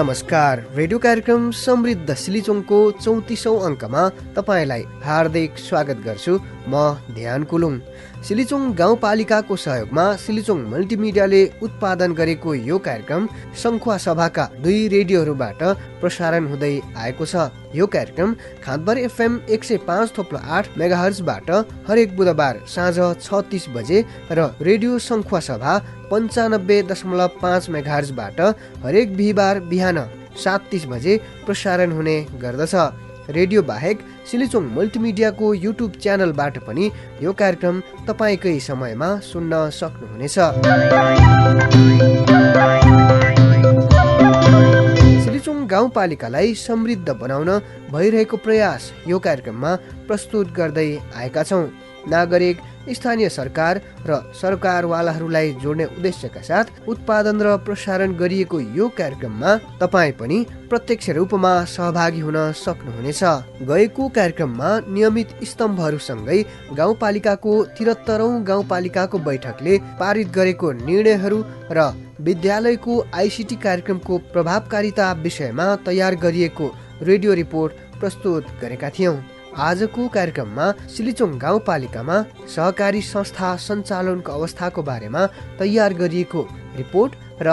नमस्कार। रेडियो कार्यक्रम समृद्ध सिलिचोङको 34औं अङ्कमा तपाईँलाई हार्दिक स्वागत गर्छु। म ध्यान कुलुङ। सिलिचोङ गाउँपालिकाको सहयोगमा सिलिचोङ मल्टिमिडियाले उत्पादन गरेको यो कार्यक्रम सङ्खुवा सभाका 2 रेडियोहरूबाट प्रसारण हुँदै आएको छ। यो कार्यक्रम खाँदबार FM 105.8 मेगाहर्जबाट हरेक बुधबार साँझ 6:30 बजे र रेडियो सङ्खुवा सभा 95.5 मेगाहर्जबाट हरेक बिहिबार बिहान 7:30 बजे प्रसारण हुने गर्दछ। रेडियो बाहेक सिलिचोङ मल्टिमिडियाको युट्युब च्यानलबाट पनि यो कार्यक्रम तपाईँकै समयमा सुन्न सक्नुहुनेछ। सिलिचोङ गाउँपालिकालाई समृद्ध बनाउन भइरहेको प्रयास यो कार्यक्रममा प्रस्तुत गर्दै आएका छौँ। नागरिक, स्थानीय सरकार र सरकारवालाहरूलाई जोड्ने उद्देश्यका साथ उत्पादन र प्रसारण गरिएको यो कार्यक्रममा तपाईँ पनि प्रत्यक्ष रूपमा सहभागी हुन सक्नुहुनेछ। गएको कार्यक्रममा नियमित स्तम्भहरूसँगै गाउँपालिकाको 73औं गाउँपालिकाको बैठकले पारित गरेको निर्णयहरू र विद्यालयको आइसिटी कार्यक्रमको प्रभावकारिता विषयमा तयार गरिएको रेडियो रिपोर्ट प्रस्तुत गरेका थियौँ। आजको कार्यक्रममा सिलिचोङ गाउँपालिकामा सहकारी संस्था सञ्चालनको अवस्थाको बारेमा तयार गरिएको रिपोर्ट र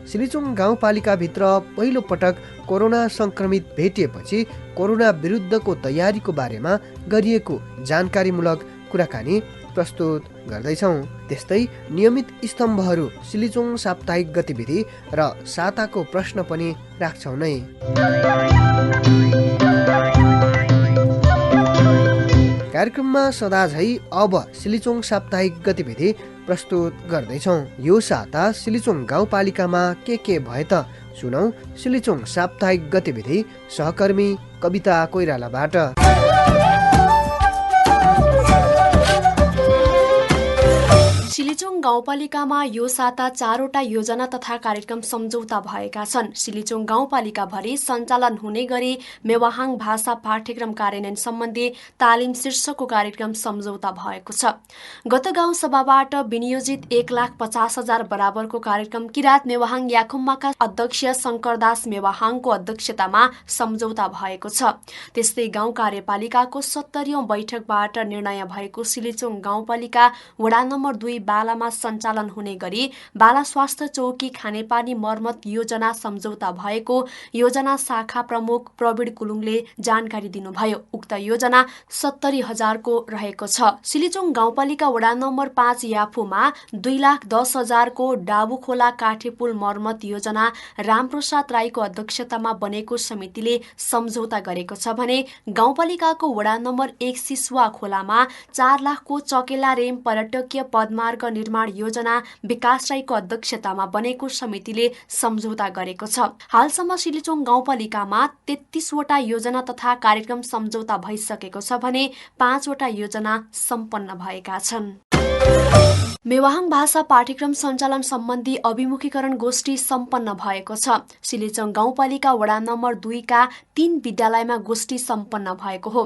सिलिचोङ गाउँपालिकाभित्र पहिलो पटक कोरोना संक्रमित भेटिएपछि कोरोना विरुद्धको तयारीको बारेमा गरिएको जानकारीमूलक कुराकानी प्रस्तुत गर्दैछौँ। त्यस्तै नियमित स्तम्भहरू, सिलिचोङ साप्ताहिक गतिविधि र साताको प्रश्न पनि राख्छौँ नै। कार्यक्रममा सदाझै अब सिलिचोङ साप्ताहिक गतिविधि प्रस्तुत गर्दैछौँ। यो साता सिलिचोङ गाउँपालिकामा के भए त सुनौ सिलिचोङ साप्ताहिक गतिविधि सहकर्मी कविता कोइरालाबाट। सिलिचोङ गाउँपालिकामा यो साता 4वटा योजना तथा कार्यक्रम सम्झौता भएका छन्। सिलिचोङ गाउँपालिका भरि सञ्चालन हुने गरी मेवाहाङ भाषा पाठ्यक्रम कार्यान्वयन सम्बन्धी तालिम शीर्षकको कार्यक्रम सम्झौता भएको छ। गत गाउँ सभाबाट विनियोजित 1,50,000 बराबरको कार्यक्रम किरात मेवाहाङ याखुम्माका अध्यक्ष शङ्करदास मेवाहाङको अध्यक्षतामा सम्झौता भएको छ। त्यस्तै गाउँ कार्यपालिकाको 70औं बैठकबाट निर्णय भएको सिलिचोङ गाउँपालिका वडा नम्बर 2 बालामा सञ्चालन हुने गरी बाला स्वास्थ्य चौकी खानेपानी मर्मत योजना सम्झौता भएको योजना शाखा प्रमुख प्रवीण कुलुङले जानकारी दिनुभयो। उक्त योजना 70,000 को रहेको छ। सिलिचोङ गाउँपालिका वडा नम्बर 5 याफुमा 2,10,000 को डाबु खोला काठे पुल मर्मत योजना रामप्रसाद राईको अध्यक्षतामा बनेको समितिले सम्झौता गरेको छ भने गाउँपालिकाको वडा नम्बर 1 सिसुवा खोलामा 4 लाख को चकेला रेम पर्यटकीय पदमार्ग निर्माण योजना विकास राईको अध्यक्षतामा बनेको समितिले सम्झौता गरेको छ। हालसम्म सिलिचोङ गाउँपालिकामा 33 वटा योजना तथा कार्यक्रम सम्झौता भइसकेको छ भने 5 वटा योजना सम्पन्न भएका छन्। मेवाहाङ भाषा पाठ्यक्रम सञ्चालन सम्बन्धी अभिमुखीकरण गोष्ठी सम्पन्न भएको छ। सिलिचोङ गाउँपालिका वडा नम्बर 2 का 3 विद्यालयमा गोष्ठी सम्पन्न भएको हो।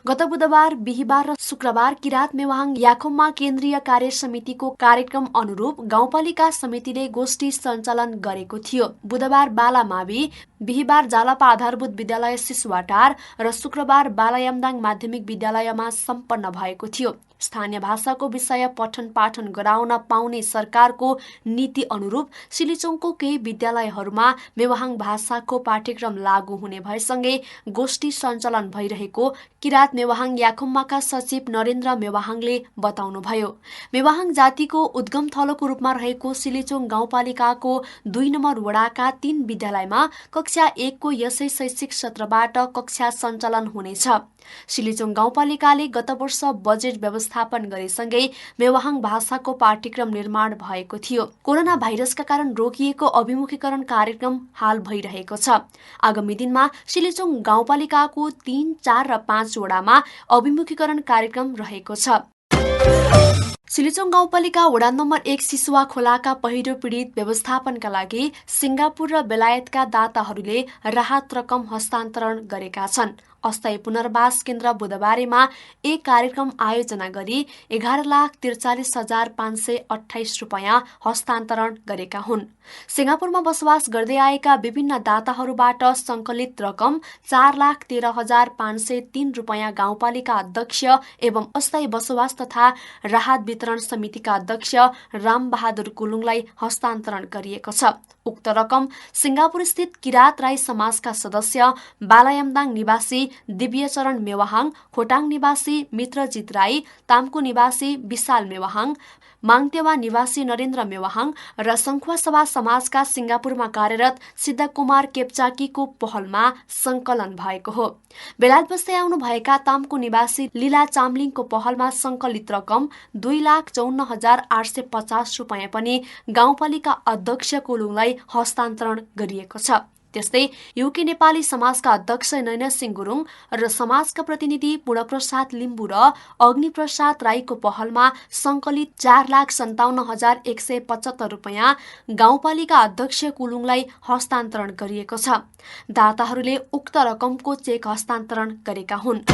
गत बुधबार, बिहिबार र शुक्रबार किरात मेवाहाङ याखुम्मा केन्द्रीय कार्य समितिको कार्यक्रम अनुरूप गाउँपालिका समितिले गोष्ठी सञ्चालन गरेको थियो। बुधबार बाला मावि, बिहिबार जालपा आधारभूत विद्यालय सिसुवाटार र शुक्रबार बालायामदाङ माध्यमिक विद्यालयमा सम्पन्न भएको थियो। स्थानीय भाषाको विषय पठन पाठन गराउन पाउने सरकारको नीति अनुरूप सिलिचोङको केही विद्यालयहरूमा मेवाहाङ भाषाको पाठ्यक्रम लागू हुने भएसँगै गोष्ठी सञ्चालन भइरहेको किरात मेवाहाङ याखुम्माका सचिव नरेन्द्र मेवाहाङले बताउनुभयो। मेवाहाङ जातिको उद्गम थलोको रूपमा रहेको सिलिचोङ गाउँपालिकाको 2 नम्बर वडाका 3 विद्यालयमा कक्षा 1 को यसै शैक्षिक सत्रबाट कक्षा सञ्चालन हुनेछ। सिलिचोङ गाउँपालिकाले गत वर्ष बजेट व्यवस्थापन गरेसँगै मेवाहाङ भाषाको पाठ्यक्रम निर्माण भएको थियो। कोरोना भाइरसका कारण रोकिएको अभिमुखीकरण कार्यक्रम हाल भइरहेको छ। आगामी दिनमा सिलिचोङ गाउँपालिकाको 3, 4 र 5 वडामा अभिमुखीकरण कार्यक्रम रहेको छ। सिलिचोङ गाउँपालिका वडा नम्बर 1 सिसुवा खोलाका पहिरो पीडित व्यवस्थापनका लागि सिङ्गापुर र बेलायतका दाताहरूले राहत रकम हस्तान्तरण गरेका छन्। अस्थायी पुनर्वास केन्द्र बुधबारेमा एक कार्यक्रम आयोजना गरी 11,43,528 रुपियाँ हस्तान्तरण गरेका हुन्। सिंगापुरमा बसोबास गर्दै आएका विभिन्न दाताहरूबाट संकलित रकम 4,13,503 रुपियाँ गाउँपालिका अध्यक्ष एवं अस्थायी बसोबास तथा राहत वितरण समितिका अध्यक्ष रामबहादुर कुलुङलाई हस्तान्तरण गरिएको छ। उक्त रकम सिंगापुर स्थित किरात राई समाजका सदस्य बालायामदाङ निवासी दिव्यचरण मेवाहाङ, खोटाङ निवासी मित्रजित राई, तामको निवासी विशाल मेवाहाङ, माङतेवा निवासी नरेन्द्र मेवाहाङ र सङ्खुवासभा समाजका सिंगापुरमा कार्यरत सिद्धकुमार केप्चाकीको पहलमा संकलन भएको हो। बेलायत बस्दै आउनुभएका तामको निवासी लीला चामलिङको पहलमा संकलित रकम 2,54,850 रुपियाँ पनि गाउँपालिका अध्यक्ष कुलुङलाई हस्तान्तरण गरिएको छ। त्यस्तै युके नेपाली समाजका अध्यक्ष नयनसिंह गुरुङ र समाजका प्रतिनिधि पूर्णप्रसाद लिम्बू र अग्निप्रसाद राईको पहलमा संकलित 4,57,175 रुपियाँ गाउँपालिका अध्यक्ष कुलुङलाई हस्तान्तरण गरिएको छ। दाताहरूले उक्त रकमको चेक हस्तान्तरण गरेका हुन्।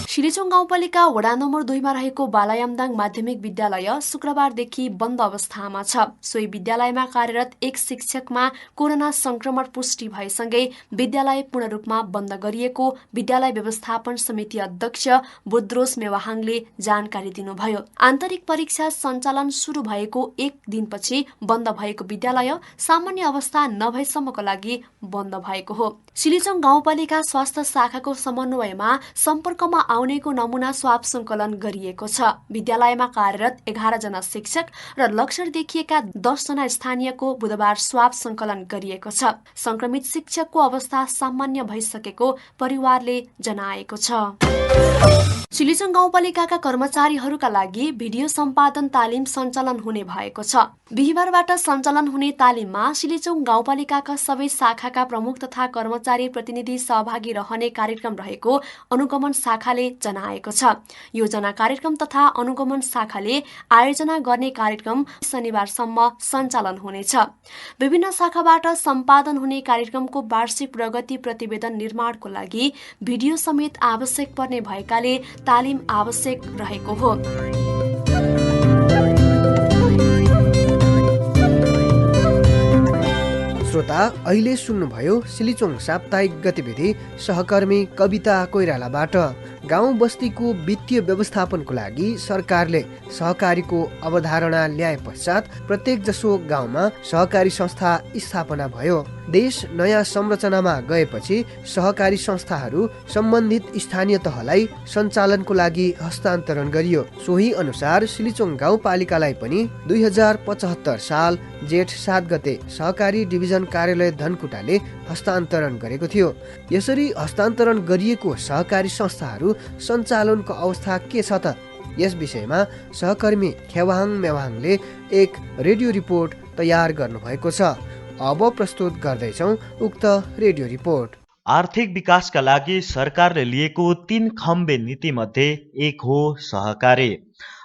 सिलिचोङ गाउँपालिका वडा नम्बर 2 मा रहेको बालायामदाङ माध्यमिक विद्यालय शुक्रबारदेखि बन्द अवस्थामा छ। सोही विद्यालयमा कार्यरत एक शिक्षकमा कोरोना संक्रमण पुष्टि भएसँगै विद्यालय पूर्ण रूपमा बन्द गरिएको विद्यालय व्यवस्थापन समिति अध्यक्ष बुद्रोस मेवाहाङले जानकारी दिनुभयो। आन्तरिक परीक्षा सञ्चालन शुरू भएको एक दिनपछि बन्द भएको विद्यालय सामान्य अवस्था नभएसम्मको लागि बन्द भएको हो। सिलिचोङ गाउँपालिका स्वास्थ्य शाखाको समन्वयमा सम्पर्कमा आउनेको नमुना स्वाब संकलन गरिएको छ। विद्यालयमा कार्यरत 11 जना शिक्षक र लक्षण देखिएका 10 जना स्थानीयको बुधबार स्वाब संकलन गरिएको छ। संक्रमित शिक्षकको अवस्था सामान्य भइसकेको परिवारले जनाएको छ। सिलिचोङ गाउँपालिकाका कर्मचारीहरूका लागि भिडियो सम्पादन तालिम सञ्चालन हुने भएको छ। बिहिबारबाट सञ्चालन हुने तालिममा सिलिचोङ गाउँपालिकाका सबै शाखाका प्रमुख तथा कर्मचारी प्रतिनिधि सहभागी रहने कार्यक्रम रहेको अनुगमन शाखाले जनाएको छ। योजना कार्यक्रम तथा अनुगमन शाखाले आयोजना गर्ने कार्यक्रम शनिबारसम्म सञ्चालन हुनेछ। विभिन्न शाखाबाट सम्पादन हुने कार्यक्रमको वार्षिक प्रगति प्रतिवेदन निर्माणको लागि भिडियो समेत आवश्यक पर्ने भएकाले तालिम आवश्यक रहेको हो। श्रोता, अहिले सुन्नुभयो सिलिचोङ साप्ताहिक गतिविधि सहकर्मी कविता कोइरालाबाट। गाउँ बस्तीको वित्तीय व्यवस्थापनको लागि सरकारले सहकारीको अवधारणा ल्याए पश्चात प्रत्येक जसो गाउँमा सहकारी संस्था स्थापना भयो। देश नयाँ संरचनामा गएपछि सहकारी संस्थाहरू सम्बन्धित स्थानीय तहलाई सञ्चालनको लागि हस्तान्तरण गरियो। सोही अनुसार सिलिचोङ गाउँपालिकालाई पनि 2075 साल जेठ 7 गते सहकारी डिभिजन कार्यालय धनकुटाले हस्तान्तरण गरेको थियो। यसरी हस्तान्तरण गरिएको सहकारी संस्थाहरू सञ्चालनको अवस्था के छ त? यस विषयमा सहकर्मी खेवाहाङ मेवाहाङले एक रेडियो रिपोर्ट तयार गर्नुभएको छ। अब प्रस्तुत गर्दैछौँ उक्त रेडियो रिपोर्ट। आर्थिक विकासका लागि सरकारले लिएको 3 खम्बे नीति मध्ये एक हो सहकारी।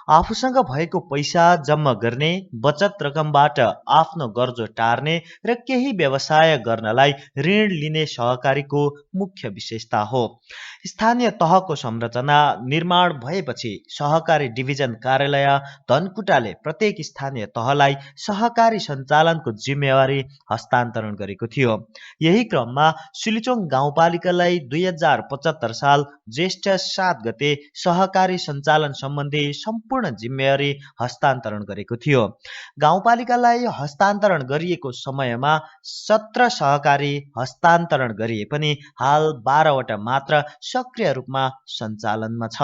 आफूसँग भएको पैसा जम्मा गर्ने, बचत रकमबाट आफ्नो गर्जो टार्ने र केही व्यवसाय गर्नलाई ऋण लिने सहकारीको मुख्य विशेषता हो। स्थानीय तहको संरचना निर्माण भएपछि सहकारी डिभिजन कार्यालय धनकुटाले प्रत्येक स्थानीय तहलाई सहकारी सञ्चालनको जिम्मेवारी हस्तान्तरण गरेको थियो। यही क्रममा सिलिचोङ गाउँपालिकालाई 2075 साल ज्येष्ठ 7 गते सहकारी सञ्चालन सम्बन्धी सम्पूर्ण जिम्मेवारी हस्तान्तरण गरेको थियो। गाउँपालिकालाई हस्तान्तरण गरिएको समयमा 17 सहकारी हस्तान्तरण गरिए पनि हाल 12 वटा मात्र सक्रिय रूपमा सञ्चालनमा छ।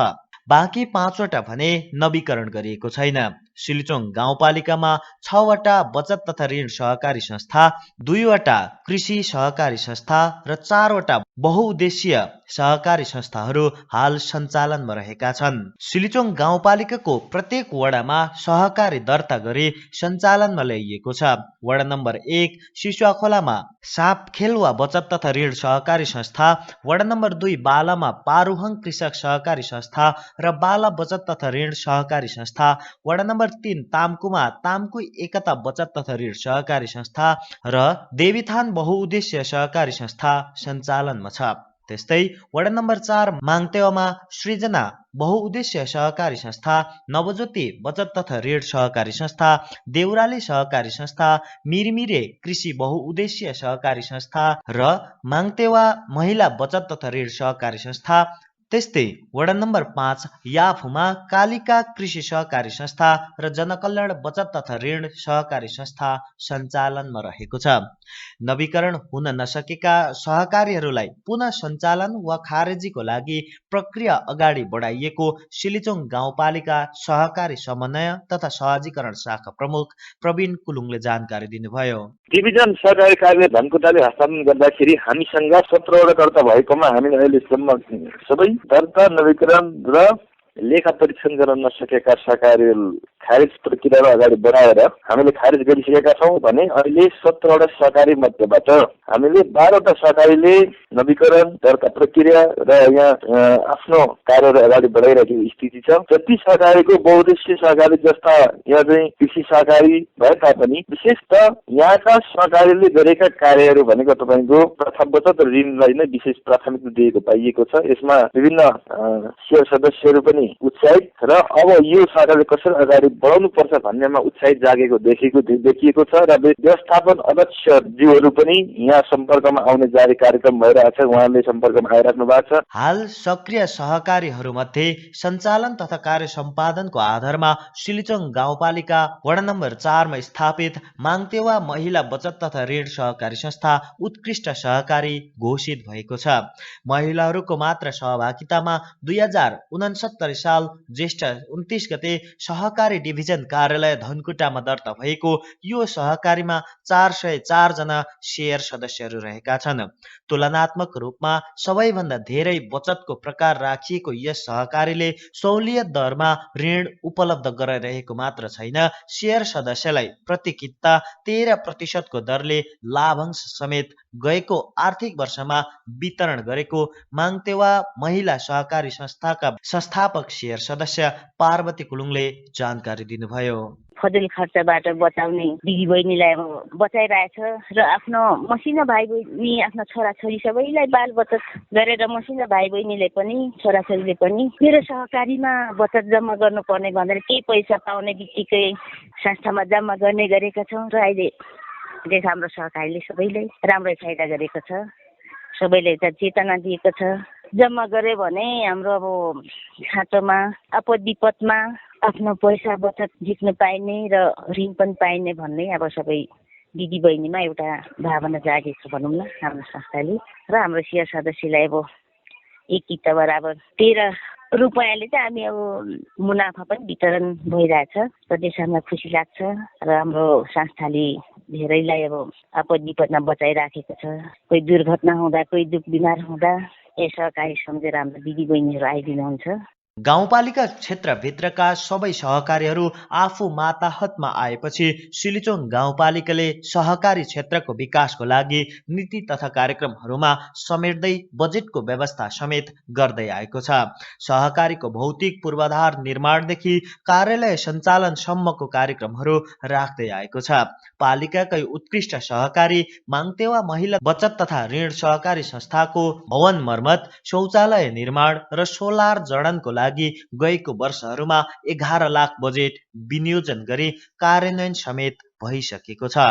बाँकी 5 वटा भने नवीकरण गरिएको छैन। सिलिचोङ गाउँपालिकामा 6 वटा बचत तथा ऋण सहकारी संस्था, 2 वटा कृषि सहकारी संस्था र 4 वटा बहुउद्देश्यीय सहकारी संस्थाहरू हाल सञ्चालनमा रहेका छन्। सिलिचोङ गाउँपालिकाको प्रत्येक वडामा सहकारी दर्ता गरी सञ्चालनमा ल्याइएको छ। वडा नम्बर 1 सिसुवाखोलामा सापखेल वा बचत तथा ऋण सहकारी संस्था, वडा नम्बर 2 बालामा पारुहङ कृषक सहकारी संस्था र बाला बचत तथा ऋण सहकारी संस्था, वडा नम्बर 3 तामकुमा तामकु एकता बचत तथा ऋण सहकारी संस्था र देवीथान बहुउद्देश्य सहकारी संस्था सञ्चालनमा छ। त्यस्तै वडा नम्बर 4 माङतेवामा सृजना बहुउद्देश्य सहकारी संस्था, नवज्योति बचत तथा ऋण सहकारी संस्था, देउराली सहकारी संस्था, मिरमिरे कृषि बहुउद्देश्य सहकारी संस्था र माङतेवा महिला बचत तथा ऋण सहकारी संस्था, त्यस्तै वडा नम्बर 5 याफुमा कालिका कृषि सहकारी संस्था र जनकल्याण बचत तथा ऋण सहकारी संस्था सञ्चालनमा रहेको छ। नवीकरण हुन नसकेका सहकारीहरूलाई पुनः सञ्चालन वा खारेजीको लागि प्रक्रिया अगाडि बढाइएको सिलिचोङ गाउँपालिका सहकारी समन्वय तथा सहजीकरण शाखा प्रमुख प्रवीण कुलुङले जानकारी दिनुभयो। डिभिजन सहकारी कार्य धनकुटाले हस्तान्तरण गर्दाखेरि हामीसँग 17वटा दर्ता भएकोमा हामीले अहिलेसम्म सबै दर्ता, नवीकरण र लेखा परीक्षण गर्न नसकेका सहकारीहरू खारेज प्रक्रियालाई अगाडि बढाएर हामीले खारेज गरिसकेका छौँ भने अहिले 17वटा सहकारी मध्येबाट हामीले 12वटा सहकारीले नवीकरण, दर्ता प्रक्रिया र यहाँ आफ्नो कार्यहरू अगाडि बढाइरहेको स्थिति छ। जति सहकारीको बहुउद्देश्य सहकारी जस्ता यहाँ चाहिँ कृषि सहकारी भए तापनि विशेषतः यहाँका सहकारीले गरेका कार्यहरू भनेको तपाईँको प्रथा बचत र ऋणलाई नै विशेष प्राथमिकता दिएको पाइएको छ। यसमा विभिन्न शेयर सदस्यहरू पनि उत्साहित र अब यो सहकारीले कसरी अगाडि बढाउनु पर्छ भन्नेमा उत्साहित जागेको देखिएको छ र व्यवस्थापन अध्यक्षज्यूहरू पनि यहाँ सम्पर्कमा आउने जारी कार्यक्रम भइरहेछ। उहाँले सम्पर्कमा आइराख्नु भएको छ। हाल सक्रिय सहकारीहरूमध्ये सञ्चालन तथा कार्य सम्पादनको आधारमा सिलिचोङ गाउँपालिका वडा नम्बर 4 मा स्थापित माङतेवा महिला बचत तथा ऋण सहकारी संस्था उत्कृष्ट सहकारी घोषित भएको छ। महिलाहरूको मात्र सहभागितामा 2069 साल ज्येष्ठ 29 गते सहकारी डिभिजन कार्यालय धनकुटामा दर्ता भएको यो सहकारीमा 404 जना शेयर सदस्यहरू रहेका छन्। तुलनात्मक रूपमा सबैभन्दा धेरै बचतको प्रकार राखिएको यस सहकारीले सहुलियत दरमा ऋण उपलब्ध गराइरहेको मात्र छैन, शेयर सदस्यलाई प्रति किता 13% को दरले लाभांश समेत गएको आर्थिक वर्षमा वितरण गरेको माङतेवा महिला सहकारी संस्थाका संस्थापक शेयर सदस्य पार्वती कुलुङले जानकारी दिनुभयो। फजुल खर्चबाट बचाउने दिदीबहिनीलाई अब बचाइरहेछ र आफ्नो मसिनो भाइ बहिनी, आफ्नो छोराछोरी सबैलाई बाल बचत गरेर मसिनो भाइ बहिनीले पनि छोराछोरीले पनि मेरो सहकारीमा बचत जम्मा गर्नुपर्ने भनेर केही पैसा पाउने बित्तिकै संस्थामा जम्मा गर्ने गरेका छौँ र अहिले देश हाम्रो सहकारीले सबैलाई राम्रै फाइदा गरेको छ। सबैले चेतना दिएको छ। जम्मा गरे भने हाम्रो अब खाँचोमा आपद विपदमा आफ्नो पैसा बचत झिक्न पाइने र ऋण पनि पाइने भन्ने अब सबै दिदी बहिनीमा एउटा भावना जागेको छ भनौँ न हाम्रो संस्थाले। र हाम्रो शेयर सदस्यलाई अब एक किता बराबर 13 रुपियाँले चाहिँ हामी अब मुनाफा पनि वितरण भइरहेछ र त्यसमा खुसी लाग्छ र हाम्रो संस्थाले धेरैलाई अब आपद विपदमा बचाइराखेको छ। कोही दुर्घटना हुँदा, कोही दुख बिमार हुँदा सहकारी सम्झेर हाम्रो दिदी बहिनीहरू आइदिनुहुन्छ। गाउँपालिका क्षेत्रभित्रका सबै सहकारीहरू आफू माताहतमा आएपछि सिलिचोङ गाउँपालिकाले सहकारी क्षेत्रको विकासको लागि नीति तथा कार्यक्रमहरूमा समेट्दै बजेटको व्यवस्था समेत गर्दै आएको छ। सहकारीको भौतिक पूर्वाधार निर्माणदेखि कार्यालय सञ्चालनसम्मको कार्यक्रमहरू राख्दै आएको छ। पालिकाकै उत्कृष्ट सहकारी माङतेवा महिला बचत तथा ऋण सहकारी संस्थाको भवन मर्मत, शौचालय निर्माण र सोलर जडानको लागि गएको वर्षहरूमा 11 लाख बजेट विनियोजन गरी कार्यान्वयन समेत भइसकेको छ।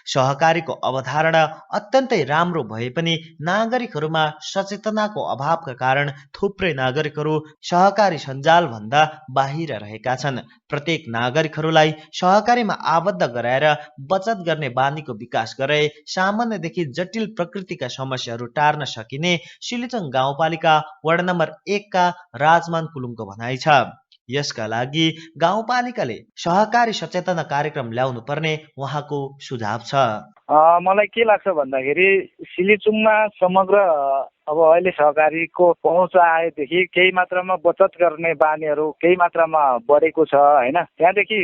सहकारीको अवधारणा अत्यन्तै राम्रो भए पनि नागरिकहरूमा सचेतनाको अभावका कारण थुप्रै नागरिकहरू सहकारी सञ्जाल भन्दा बाहिर रहेका छन्। प्रत्येक नागरिकहरूलाई सहकारीमा आबद्ध गराएर बचत गर्ने बानीको विकास गरे सामान्यदेखि जटिल प्रकृतिका समस्याहरू टार्न सकिने सिलिचोङ गाउँपालिका वडा नम्बर 1 का राजमान कुलुङको भनाइ छ। यसका लागि गाउँपालिकाले सहकारी सचेतना कार्यक्रम ल्याउनु पर्ने उहाँको सुझाव छ। मलाई के लाग्छ भन्दाखेरि सिलिचुङमा समग्र अब अहिले सहकारीको पहुँच आएदेखि केही मात्रामा बचत गर्ने बानीहरू केही मात्रामा बढेको छ हैन। त्यहाँदेखि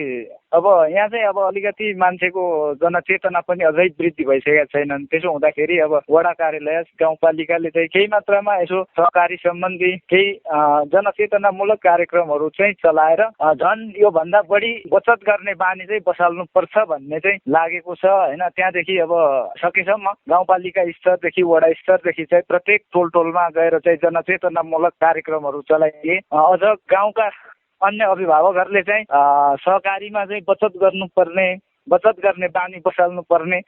अब यहाँ चाहिँ अब अलिकति मान्छेको जनचेतना पनि अझै वृद्धि भइसकेका छैनन्। त्यसो हुँदाखेरि अब वडा कार्यालय गाउँपालिकाले चाहिँ केही मात्रामा यसो सहकारी सम्बन्धी केही जनचेतनामूलक कार्यक्रमहरू चाहिँ चलाएर झन् यो भन्दा बढी बचत गर्ने बानी चाहिँ बसाल्नु पर्छ भन्ने चाहिँ लागेको छ हैन। त्यहाँदेखि स्तरदेखि अब सकेसम्म गाउँपालिका स्तरदेखि वडा स्तरदेखि चाहिँ प्रत्येक टोलमा गएर चाहिँ जनचेतनामूलक कार्यक्रमहरू चलाइए। अझ गाउँका अन्य अभिभावकहरूले चाहिँ सहकारीमा चाहिँ बचत गर्ने बानी बसाल्नुपर्ने,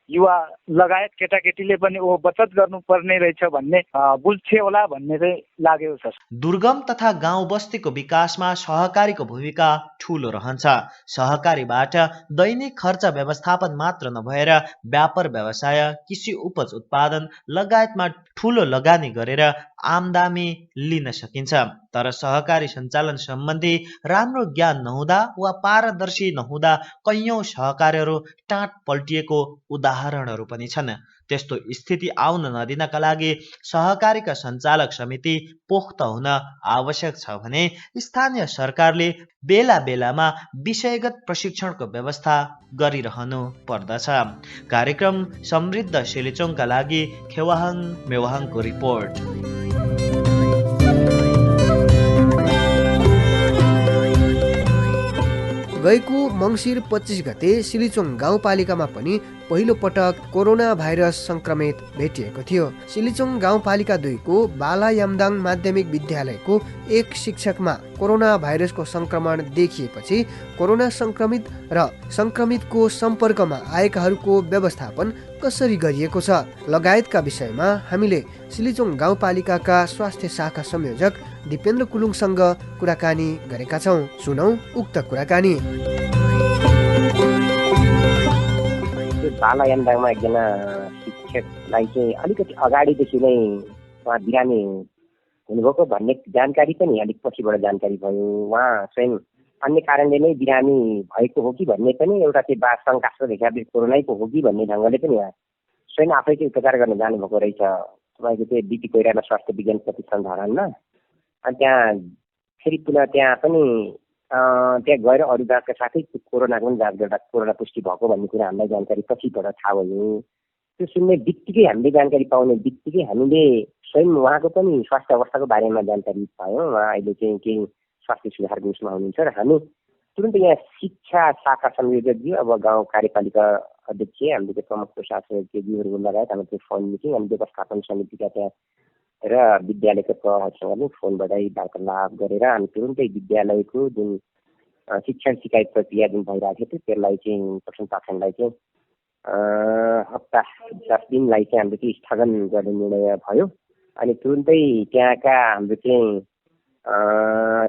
युवा लगायत केटाकेटीले पनि बचत गर्नुपर्ने रहेछ भन्ने बुझ्थे होला भन्ने चाहिँ लाग्यो छ। दुर्गम तथा गाउँ बस्तीको विकासमा सहकारीको भूमिका ठूलो रहन्छ। सहकारीबाट दैनिक खर्च व्यवस्थापन मात्र नभएर व्यापार व्यवसाय, कृषि उपज उत्पादन लगायतमा ठूलो लगानी गरेर आमदानी लिन सकिन्छ। तर सहकारी सञ्चालन सम्बन्धी राम्रो ज्ञान नहुँदा वा पारदर्शी नहुँदा कैयौं सहकारीहरू टाँट पल्टिएको उदाहरणहरू पनि छन्। त्यस्तो स्थिति आउन नदिनका लागि सहकारीका सञ्चालक समिति पोख्त हुन आवश्यक छ भने स्थानीय सरकारले बेला बेलामा विषयगत प्रशिक्षणको व्यवस्था गरिरहनु पर्दछ। कार्यक्रम समृद्ध सिलिचोङका लागि खेवाहाङ मेवाहाङको रिपोर्ट। गएको मङ्सिर 25 गते सिलिचोङ गाउँपालिकामा पनि पहिलो पटक कोरोना भाइरस संक्रमित भेटिएको थियो। सिलिचोङ गाउँपालिका 2 को बाला यामदाङ माध्यमिक विद्यालयको एक शिक्षकमा कोरोना भाइरसको संक्रमण देखिएपछि कोरोना संक्रमित र संक्रमितको सम्पर्कमा आएकाहरूको व्यवस्थापन कसरी गरिएको छ लगायतका विषयमा हामीले सिलिचोङ गाउँपालिकाका स्वास्थ्य शाखा संयोजक दिपेन्द्र कुलुङसँग कुराकानी गरेका छौँ। सुनौ उक्त कुराकानी। बाला यामदाङमा एकजना शिक्षकलाई चाहिँ अलिकति अगाडिदेखि नै उहाँ बिरामी हुनुभएको भन्ने जानकारी पनि अलिक पछिबाट जानकारी भयो। उहाँ स्वयं अन्य कारणले नै बिरामी भएको हो कि भन्ने पनि एउटा चाहिँ शङ्कास्पद देखिया कोरोनै पो हो कि भन्ने ढङ्गले पनि उहाँ स्वयं आफै चाहिँ उपचार गर्न जानुभएको रहेछ। तपाईँको चाहिँ बिटी कोइराला स्वास्थ्य विज्ञान प्रतिष्ठान धरानमा। अनि त्यहाँ फेरि पुनः त्यहाँ पनि त्यहाँ गएर अरू जाँचका साथै कोरोनाको पनि जाँच गर्दा कोरोना पुष्टि भएको भन्ने कुरा हामीलाई जानकारी पछिबाट थाहा भयो। त्यो सुन्ने बित्तिकै हामीले जानकारी पाउने बित्तिकै हामीले स्वयं उहाँको पनि स्वास्थ्य अवस्थाको बारेमा जानकारी पायौँ। उहाँ अहिले चाहिँ केही स्वास्थ्य सुधारको उसमा हुनुहुन्छ र हामी तुरन्त यहाँ शिक्षा शाखा संयोजकज्यू अब गाउँ कार्यपालिका अध्यक्ष हामीले त्यो प्रमुख प्रशासकज्यूहरू लगायत हाम्रो त्यो फोन मिटिङ अनि व्यवस्थापन समितिका त्यहाँ र विद्यालयको प्रभावसँग पनि फोनबाटै वार्तालाप गरेर हामी तुरुन्तै विद्यालयको जुन शिक्षण सिकाइ प्रक्रिया जुन भइरहेको थियो त्यसलाई चाहिँ प्रथम पाठनलाई चाहिँ हप्ता 10 दिनलाई चाहिँ हाम्रो चाहिँ स्थगन गर्ने निर्णय भयो। अनि तुरुन्तै त्यहाँका हाम्रो चाहिँ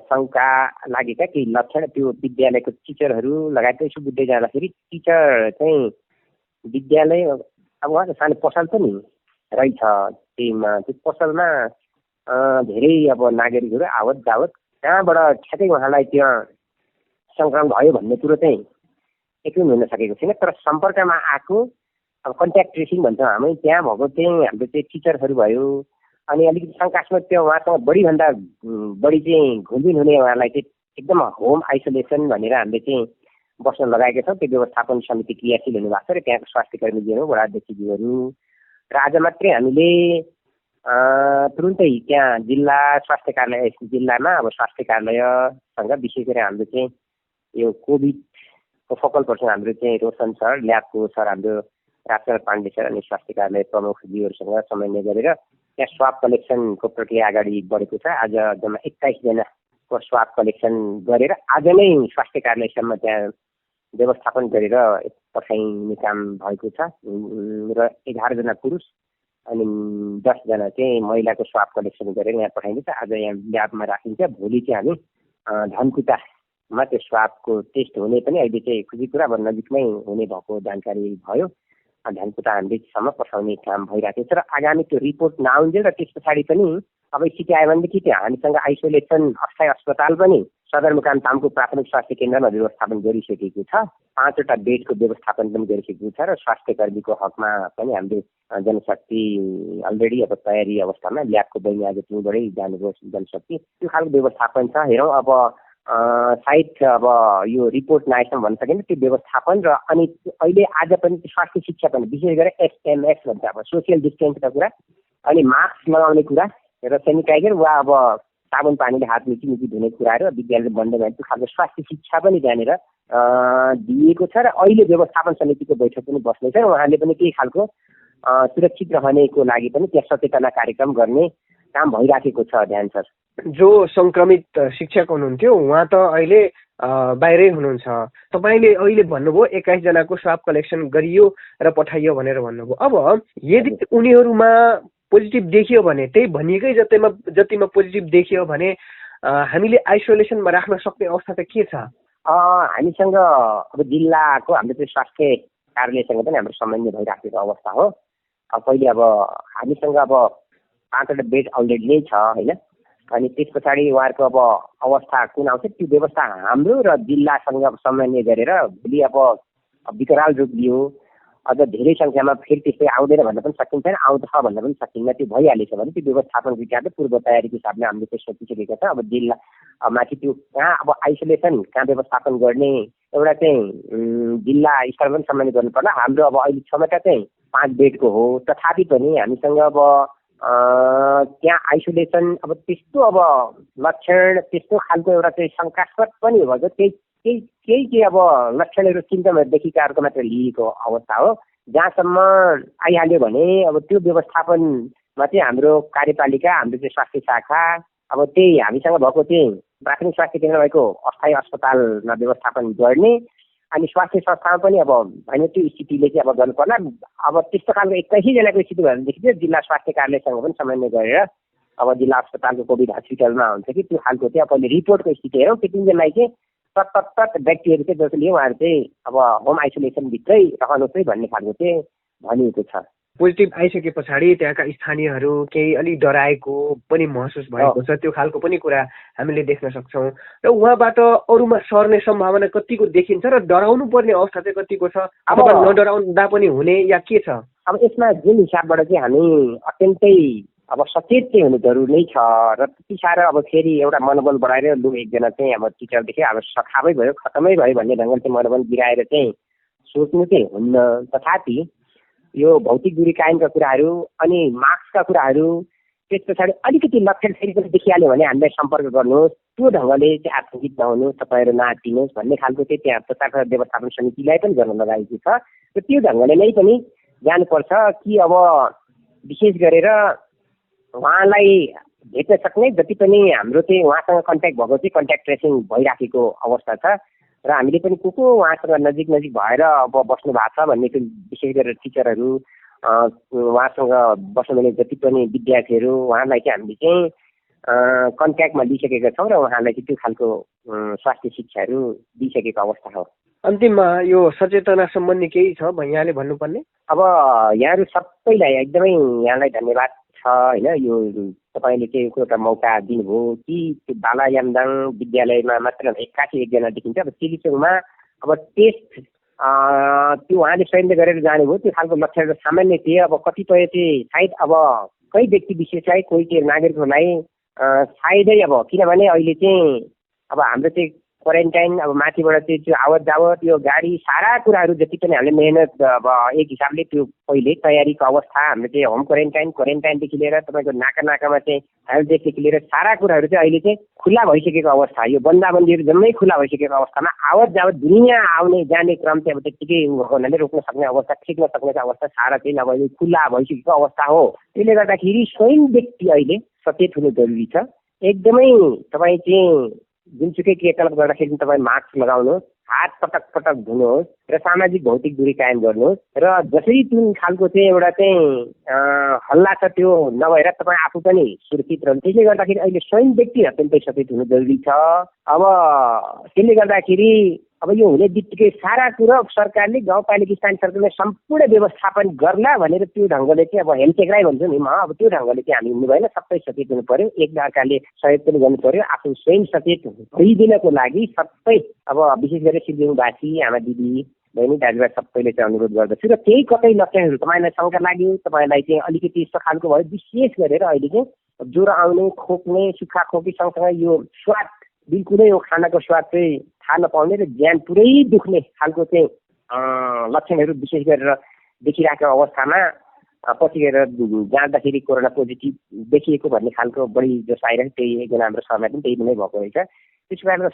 शङ्का लागेका केही लक्षण त्यो विद्यालयको टिचरहरू लगायत यसो बुझ्दै जाँदाखेरि टिचर चाहिँ विद्यालय अब उहाँको सानो पसल पनि रहेछ त्यहीमा त्यो पसलमा धेरै अब नागरिकहरू आवत जावत कहाँबाट ठ्याक्कै उहाँलाई त्यहाँ सङ्क्रमण भयो भन्ने कुरो चाहिँ एकदम हुन सकेको छैन। तर सम्पर्कमा आएको अब कन्ट्याक्ट ट्रेसिङ भन्छौँ हामी त्यहाँ भएको चाहिँ हाम्रो चाहिँ टिचरहरू भयो। अनि अलिकति शङ्कास्पद त्यो उहाँसँग बढीभन्दा बढी चाहिँ घुलमिल हुने उहाँलाई चाहिँ एकदम होम आइसोलेसन भनेर हामीले चाहिँ बस्न लगाएका छौँ। त्यो व्यवस्थापन समिति क्रियाशील हुनुभएको छ र त्यहाँको स्वास्थ्य कर्मीज्यूहरू वडा अध्यक्षज्यूहरू र आज मात्रै हामीले तुरुन्तै त्यहाँ जिल्ला स्वास्थ्य कार्यालय जिल्लामा अब स्वास्थ्य कार्यालयसँग विशेष गरेर हाम्रो चाहिँ यो कोभिडको फोकल पर्सन हाम्रो चाहिँ रोशन सर, ल्याबको सर हाम्रो राजचन्द्र पाण्डे सर अनि स्वास्थ्य कार्यालय प्रमुखज्यूहरूसँग समन्वय गरेर त्यहाँ स्वाब कलेक्सनको प्रक्रिया अगाडि बढेको छ। आज जम्मा 21 जनाको स्वाब कलेक्सन गरेर आज नै स्वास्थ्य कार्यालयसम्म त्यहाँ व्यवस्थापन गरेर पठाइने काम भएको छ र 11 जना पुरुष अनि 10 जना चाहिँ महिलाको स्वाब कलेक्सन गरेर यहाँ पठाइन्छ। आज यहाँ ल्याबमा राखिन्छ। भोलि चाहिँ हामी धनकुटामा त्यो स्वाबको टेस्ट हुने पनि अहिले चाहिँ खुसी कुरा अब नजिकमै हुने भएको जानकारी भयो। धनकुटा हामीलेसम्म पठाउने काम भइरहेको छ र आगामी त्यो रिपोर्ट नआउन्जेल र त्यस पछाडि पनि अब स्थिति आयो भनेदेखि त्यो हामीसँग आइसोलेसन अस्थायी अस्पताल पनि सदरमुकाम तामको प्राथमिक स्वास्थ्य केन्द्रमा व्यवस्थापन गरिसकेको छ। 5वटा बेडको व्यवस्थापन पनि गरिसकेको छ र स्वास्थ्य कर्मीको हकमा पनि हामीले जनशक्ति अलरेडी अब तयारी अवस्थामा ल्याबको बहिनी आज त्यहीँबाटै जानुभयो जनशक्ति त्यो खालको व्यवस्थापन छ। हेरौँ अब सायद अब यो रिपोर्ट नआएसम्म भन्न सकिन्छ त्यो व्यवस्थापन र अनि अहिले आज पनि स्वास्थ्य शिक्षा पनि विशेष गरेर SMS भन्छ अब सोसियल डिस्टेन्सका कुरा अनि मास्क लगाउने कुरा र सेनिटाइजर वा अब साबुन पानीले हात मिची धुने कुराहरू विद्यालय बन्द भयो त्यो खालको स्वास्थ्य शिक्षा पनि त्यहाँनिर दिएको छ र अहिले व्यवस्थापन समितिको बैठक पनि बस्नेछ। उहाँले पनि केही खालको सुरक्षित रहनेको लागि पनि त्यहाँ सचेतना कार्यक्रम गर्ने काम भइराखेको छ ध्यान सर। जो सङ्क्रमित शिक्षक हुनुहुन्थ्यो उहाँ त अहिले बाहिरै हुनुहुन्छ। तपाईँले अहिले भन्नुभयो 21 जनाको स्वाब कलेक्सन गरियो र पठाइयो भनेर भन्नुभयो। अब यदि उनीहरूमा पोजिटिभ देखियो भने, त्यही भनिएकै जतिमा पोजिटिभ देखियो भने हामीले आइसोलेसनमा राख्न सक्ने अवस्था त के छ? हामीसँग अब जिल्लाको हाम्रो चाहिँ स्वास्थ्य कार्यालयसँग पनि हाम्रो समन्वय भइराखेको अवस्था हो। पहिले अब हामीसँग अब 5वटा बेड अलरेडी नै छ होइन। अनि त्यस पछाडि उहाँहरूको अब अवस्था कुन आउँछ त्यो व्यवस्था हाम्रो र जिल्लासँग समन्वय गरेर भोलि अब विकराल रूप लियो, अझ धेरै सङ्ख्यामा फेरि त्यस्तै आउँदैन भन्न पनि सकिन्छ, आउँछ भन्न पनि सकिन्न, त्यो भइहालेछ भने त्यो व्यवस्थापनको हिसाबले पूर्व तयारीको हिसाबले हामीले त्यो सोचिसकेका छ। अब जिल्ला माथि त्यो कहाँ अब आइसोलेसन कहाँ व्यवस्थापन गर्ने एउटा चाहिँ जिल्ला स्तरमा पनि समन्वय गर्नु पर्ला। हाम्रो अब अहिले क्षमता चाहिँ 5 बेडको हो, तथापि पनि हामीसँग अब त्यहाँ आइसोलेसन अब त्यस्तो अब लक्षण त्यस्तो खालको एउटा चाहिँ शङ्कास्पद पनि भएको केही अब लक्षणहरू सिम्टमहरू देखिकाहरूको मात्र लिएको अवस्था हो। जहाँसम्म आइहाल्यो भने अब त्यो व्यवस्थापनमा चाहिँ हाम्रो कार्यपालिका, हाम्रो चाहिँ स्वास्थ्य शाखा अब त्यही हामीसँग भएको चाहिँ प्राथमिक स्वास्थ्य केन्द्र भएको अस्थायी अस्पतालमा व्यवस्थापन गर्ने, अनि स्वास्थ्य संस्थामा पनि अब होइन त्यो स्थितिले चाहिँ अब गर्नु पर्ला। अब त्यस्तो खालको 21 जनाको स्थिति भयो भनेदेखि चाहिँ जिल्ला स्वास्थ्य कार्यालयसँग पनि समन्वय गरेर अब जिल्ला अस्पतालको कोभिड हस्पिटलमा हुन्छ कि त्यो खालको चाहिँ अब पहिले रिपोर्टको स्थिति हेरौँ। त्यतिजनालाई चाहिँ तत्त व्यक्तिहरू चाहिँ जसले उहाँहरू चाहिँ अब होम आइसोलेसनभित्रै रहनुहोस् है भन्ने खालको चाहिँ भनिएको छ। पोजिटिभ आइसके पछाडि त्यहाँका स्थानीयहरू केही अलिक डराएको पनि महसुस भएको छ, त्यो खालको पनि कुरा हामीले देख्न सक्छौँ। र उहाँबाट अरूमा सर्ने सम्भावना कतिको देखिन्छ र डराउनु पर्ने अवस्था चाहिँ कतिको छ, अथवा नडराउँदा पनि हुने या के छ? अब यसमा जुन हिसाबबाट चाहिँ हामी अत्यन्तै अब सचेत चाहिँ हुनु जरुरी नै छ र त्यति साह्रो अब फेरि एउटा मनोबल बढाएर लु एकजना चाहिँ अब टिचरदेखि अब सखाबै भयो खतमै भयो भन्ने ढङ्गले चाहिँ मनोबल गिराएर चाहिँ सोच्नु चाहिँ हुन्न। तथापि यो भौतिक दूरी कायमका कुराहरू अनि मास्कका कुराहरू, त्यस पछाडि अलिकति लक्षण फेरि पनि देखिहाल्यो भने हामीलाई सम्पर्क गर्नुहोस्, त्यो ढङ्गले चाहिँ आतङ्कित नहुनुहोस्, तपाईँहरू नआत्तिनुहोस् भन्ने खालको चाहिँ त्यहाँ प्रचार व्यवस्थापन समितिलाई पनि गर्न लगाएको छ। र त्यो ढङ्गले नै पनि जानुपर्छ कि अब विशेष गरेर उहाँलाई भेट्न सक्ने जति पनि हाम्रो चाहिँ उहाँसँग कन्ट्याक्ट भएको चाहिँ कन्ट्याक्ट ट्रेसिङ भइराखेको अवस्था छ र हामीले पनि को उहाँसँग नजिक भएर अब बस्नु भएको छ भन्ने चाहिँ विशेष गरेर टिचरहरू उहाँसँग बस्नुहुने जति पनि विद्यार्थीहरू उहाँलाई चाहिँ हामीले चाहिँ कन्ट्याक्टमा लिइसकेका छौँ र उहाँलाई चाहिँ त्यो खालको स्वास्थ्य शिक्षाहरू दिइसकेको अवस्था हो। अन्तिममा यो सचेतना सम्बन्धी केही छ यहाँले भन्नुपर्ने? अब यहाँहरू सबैलाई एकदमै यहाँलाई धन्यवाद छ होइन। यो तपाईँले चाहिँ एउटा मौका दिनुभयो कि त्यो बाला यामदाङ विद्यालयमा मात्र 81 एकजना देखिन्छ। अब सिलिचोङमा अब टेस्ट त्यो उहाँले स्वयंले गरेर जानुभयो, त्यो खालको लक्षणहरू सामान्य थिए। अब कतिपय चाहिँ सायद अब कही व्यक्ति विशेषलाई कोही चाहिँ नागरिकहरूलाई सायदै अब किनभने अहिले चाहिँ अब हाम्रो चाहिँ क्वारेन्टाइन अब माथिबाट चाहिँ त्यो आवत जावत यो गाडी सारा कुराहरू जति पनि हामीले मेहनत अब एक हिसाबले त्यो पहिले तयारीको अवस्था हाम्रो चाहिँ होम क्वारेन्टाइनदेखि लिएर तपाईँको नाकामा चाहिँ हेल्थ डेस्कदेखि लिएर सारा कुराहरू चाहिँ अहिले चाहिँ खुल्ला भइसकेको अवस्था, यो बन्दाबन्दीहरू जम्मै खुल्ला भइसकेको अवस्थामा आवत जावत दुनियाँ आउने जाने क्रम चाहिँ अब त्यत्तिकै भएको हुनाले रोक्न सक्ने अवस्था, ठिक्न सक्ने अवस्था सारा चाहिँ अब खुल्ला भइसकेको अवस्था हो। त्यसले गर्दाखेरि स्वयं व्यक्ति अहिले सचेत हुनु जरुरी छ। एकदमै तपाईँ चाहिँ जुनसुकै क्रियाकलाप गर्दाखेरि तपाईँ मास्क लगाउनुहोस्, हात पटक धुनुहोस् र सामाजिक भौतिक दूरी कायम गर्नुहोस् र जसरी जुन खालको चाहिँ एउटा चाहिँ हल्ला छ त्यो नभएर तपाईँ आफू पनि सुरक्षित रहनु। त्यसले गर्दाखेरि अहिले स्वयं व्यक्ति अत्यन्तै सचेत हुनु जरुरी छ। अब त्यसले गर्दाखेरि अब यो हुने बित्तिकै सारा कुरो सरकारले गाउँपालिका स्थानीय सरकारले सम्पूर्ण व्यवस्थापन गर्ला भनेर त्यो ढङ्गले चाहिँ अब हेलचेक्राइ भन्छौँ नि म, अब त्यो ढङ्गले चाहिँ हामी हुनु भएन। सबै सचेत हुनु पर्यो, एकअर्काले सहयोग पनि गर्नु पर्यो। आफू स्वयं सचेत भइदिनको लागि सबै अब विशेष गरेर सिलिङवासी आमा दिदी बहिनी दाजुभाइ सबैले चाहिँ अनुरोध गर्दछु। र केही कतै लक्षणहरू तपाईँलाई शङ्का लाग्यो, तपाईँलाई चाहिँ अलिकति यस्तो खालको भयो, विशेष गरेर अहिले चाहिँ ज्वरो आउने, खोक्ने, सुक्खा खोकी सँगसँगै यो स्वाद बिल्कुलै यो खानाको स्वाद चाहिँ थाहा नपाउने र ज्यान पुरै दुख्ने खालको चाहिँ लक्षणहरू विशेष गरेर देखिरहेको अवस्थामा पछि गएर जाँदाखेरि कोरोना पोजिटिभ देखिएको भन्ने खालको बढी जस आइरहेको त्यही एकजना हाम्रो सहरमा पनि त्यही नै भएको रहेछ। त्यसो कारणले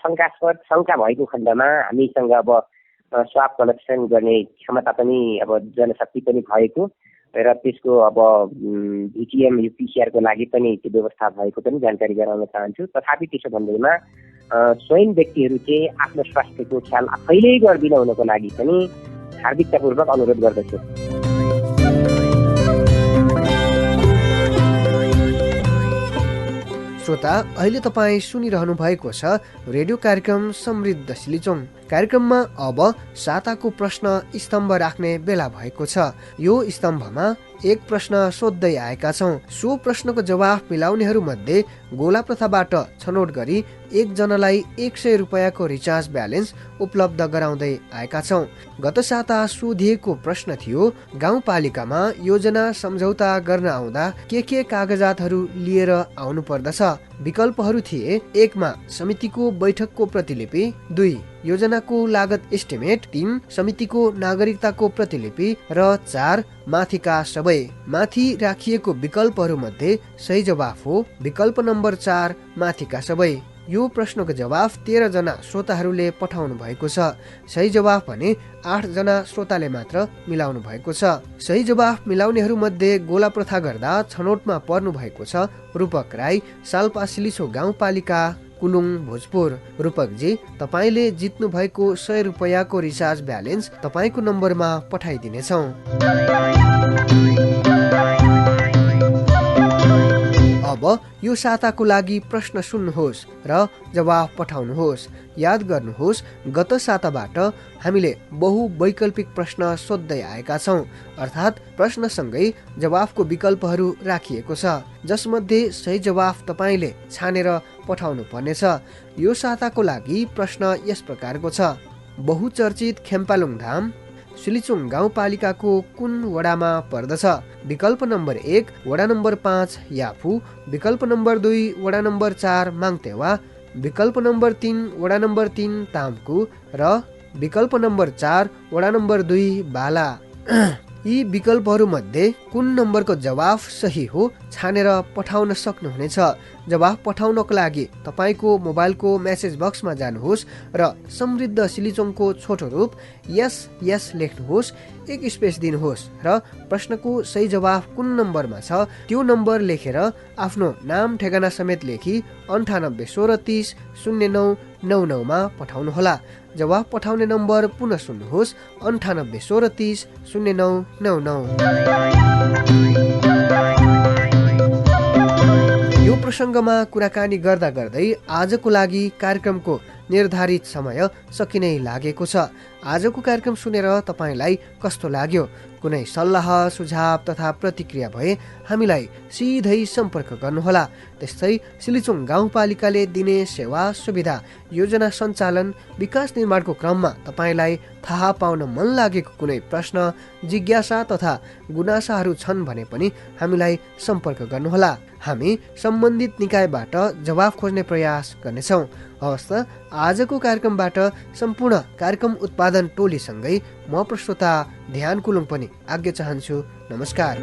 शङ्का भएको खण्डमा हामीसँग अब स्वाब कलेक्सन गर्ने क्षमता पनि अब जनशक्ति पनि भएको र त्यसको अब भिटिएम युपिसिआरको लागि पनि त्यो व्यवस्था भएको पनि जानकारी गराउन चाहन्छु। तथापि त्यसो भन्दैमा स्वयं व्यक्तिहरू चाहिँ आफ्नो स्वास्थ्यको ख्याल आफैले गरिदिन हुनको लागि पनि हार्दिकतापूर्वक अनुरोध गर्दछु। श्रोता, अहिले तपाईँ सुनिरहनु भएको छ रेडियो कार्यक्रम समृद्ध सिलिचोङ। कार्यक्रममा अब साताको प्रश्न स्तम्भ राख्ने बेला भएको छ। यो स्तम्भमा एक प्रश्न सोध्दै आएका छौँ। सो प्रश्नको जवाफ मिलाउनेहरू मध्ये गोला प्रथाबाट छनौट गरी एकजनालाई 100 रुपियाँको रिचार्ज ब्यालेन्स उपलब्ध गराउँदै आएका छौँ। गत साता सोधिएको प्रश्न थियो, गाउँपालिकामा योजना सम्झौता गर्न आउँदा के कागजातहरू लिएर आउनु पर्दछ? विकल्पहरू थिए, 1 मा समितिको बैठकको प्रतिलिपि, 2 योजनाको लागत एस्टिमेट, 3 समितिको नागरिकताको प्रतिलिपि र 4 माथिका सबै। माथि राखिएको विकल्पहरू मध्ये सही जवाफ हो विकल्प नम्बर 4 माथिका सबै। यो प्रश्नको जवाफ 13 जना श्रोताहरूले पठाउनु भएको छ। सही जवाफ भने 8 जना श्रोताले मात्र मिलाउनु भएको छ। सही जवाफ मिलाउनेहरू मध्ये गोला प्रथा गर्दा छनौटमा पर्नु भएको छ रूपक राई, साल्पा सिलिचो गाउँपालिका, कुलुङ, भोजपुर। रूपकजी, तपाईँले जित्नु भएको 100 रुपियाँको रिचार्ज ब्यालेन्स तपाईँको नम्बरमा पठाइदिनेछौँ। अब यो साताको लागि प्रश्न सुन्नुहोस् र जवाफ पठाउनुहोस्। याद गर्नुहोस्, गत साताबाट हामीले बहुवैकल्पिक प्रश्न सोध्दै आएका छौँ, अर्थात् प्रश्नसँगै जवाफको विकल्पहरू राखिएको छ, जसमध्ये सही जवाफ तपाईँले छानेर पठाउनु पर्नेछ। यो साताको लागि प्रश्न यस प्रकारको छ, बहुचर्चित खेम्पालुङ धाम सिलिचोङ गाउँपालिकाको कुन वडामा पर्दछ? विकल्प नम्बर 1 वडा नम्बर 5 याफु, विकल्प नम्बर 2 वडा नम्बर 4 माङतेवा, विकल्प नम्बर 3 वडा नम्बर 3 तामकु र विकल्प नम्बर 4 वडा नम्बर 2 बाला। यी विकल्पहरू मध्ये कुन नम्बरको जवाफ सही हो छानेर पठाउन सक्नुहुनेछ। जवाफ पठाउनको लागि तपाईँको मोबाइलको मेसेज बक्समा जानुहोस् र समृद्ध सिलिचोङको छोटो रूप यस लेख्नुहोस्, एक स्पेस दिनुहोस् र प्रश्नको सही जवाफ कुन नम्बरमा छ त्यो नम्बर लेखेर आफ्नो नाम ठेगाना समेत लेखी 98 16 30 0999 मा पठाउनुहोला। जवाफ पठाउने नम्बर पुनः सुन्नुहोस्, 98 16 30 0999। यो प्रसङ्गमा कुराकानी गर्दा गर्दै आजको लागि कार्यक्रमको निर्धारित समय सकिनै लागेको छ। आजको कार्यक्रम सुनेर तपाईँलाई कस्तो लाग्यो? कुनै सल्लाह सुझाव तथा प्रतिक्रिया भए हामीलाई सिधै सम्पर्क गर्नुहोला। त्यस्तै सिलिचोङ गाउँपालिकाले दिने सेवा सुविधा योजना सञ्चालन विकास निर्माणको क्रममा तपाईँलाई थाहा पाउन मन लागेको कुनै प्रश्न जिज्ञासा तथा गुनासाहरू छन् भने पनि हामीलाई सम्पर्क गर्नुहोला। हामी सम्बन्धित निकायबाट जवाफ खोज्ने प्रयास गर्नेछौँ। हवस् त, आजको कार्यक्रमबाट सम्पूर्ण कार्यक्रम उत्पादन टोलीसँगै म प्रस्तोता ध्यान कुलुङ पनि आज्ञा चाहन्छु। नमस्कार।